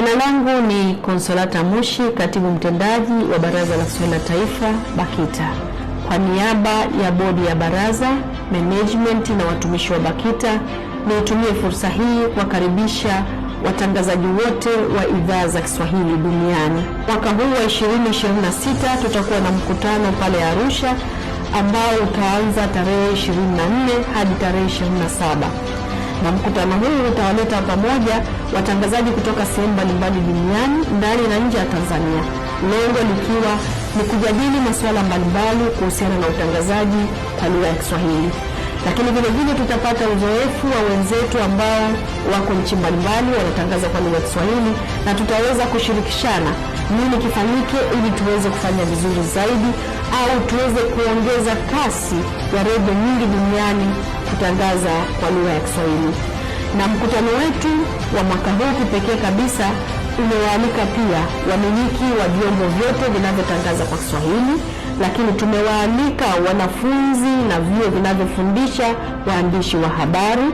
Jina langu ni Consolata Mushi, katibu mtendaji wa Baraza la Kiswahili la Taifa BAKITA. Kwa niaba ya bodi ya baraza, management na watumishi wa BAKITA, nitumie fursa hii kuwakaribisha watangazaji wote wa idhaa za Kiswahili duniani. Mwaka huu wa 2026 tutakuwa na mkutano pale Arusha ambao utaanza tarehe 24 hadi tarehe 27. Na mkutano huu utawaleta pamoja watangazaji kutoka sehemu mbalimbali duniani, ndani na nje ya Tanzania. Lengo likiwa ni kujadili masuala mbalimbali kuhusiana na utangazaji kwa lugha ya Kiswahili. Lakini vile vile tutapata uzoefu wa wenzetu ambao wako nchi mbalimbali wanatangaza kwa lugha ya Kiswahili, na tutaweza kushirikishana nini kifanyike ili tuweze kufanya vizuri zaidi au tuweze kuongeza kasi ya redio nyingi duniani kutangaza kwa lugha ya Kiswahili. Na mkutano wetu wa mwaka huu kipekee kabisa umewaalika pia wamiliki wa vyombo vyote vinavyotangaza kwa Kiswahili, lakini tumewaalika wanafunzi na vyuo vinavyofundisha waandishi wa habari.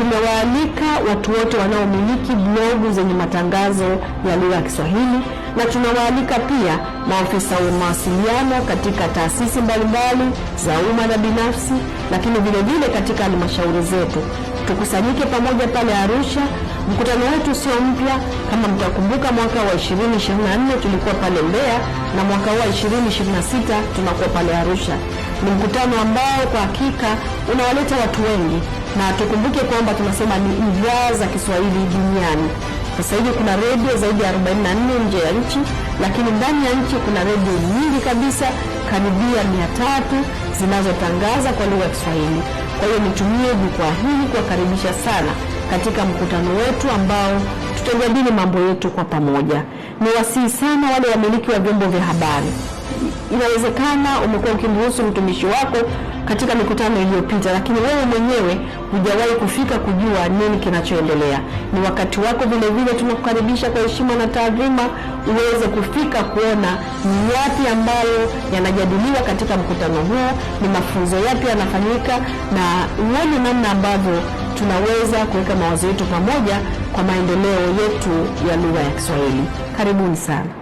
Tumewaalika watu wote wanaomiliki blogu zenye matangazo ya lugha ya Kiswahili, na tunawaalika pia maafisa wa mawasiliano katika taasisi mbalimbali za umma na binafsi, lakini vile vile katika halmashauri zetu. Tukusanyike pamoja pale Arusha. Mkutano wetu sio mpya. Kama mtakumbuka, mwaka wa 2024 tulikuwa pale Mbeya na mwaka wa 2026 tunakuwa pale Arusha. Ni mkutano ambao kwa hakika unawaleta watu wengi, na tukumbuke kwamba tunasema ni idhaa za Kiswahili duniani. Sasa hivi kuna redio zaidi ya 44 nje ya nchi, lakini ndani ya nchi kuna redio nyingi kabisa, karibia 300 zinazotangaza kwa lugha ya Kiswahili. Kwa hiyo nitumie jukwaa hili kuwakaribisha sana katika mkutano wetu ambao tutajadili mambo yetu kwa pamoja. Niwasihi sana wale wamiliki wa vyombo vya habari. Inawezekana umekuwa ukimruhusu mtumishi wako katika mikutano iliyopita, lakini wewe mwenyewe hujawahi kufika kujua nini kinachoendelea. Ni wakati wako vile vile tunakukaribisha kwa heshima na taadhima uweze kufika kuona ni yapi ambayo yanajadiliwa katika mkutano huo, ni mafunzo yapi yanafanyika, na uone namna ambavyo tunaweza kuweka mawazo yetu pamoja kwa maendeleo yetu ya lugha ya Kiswahili. Karibuni sana.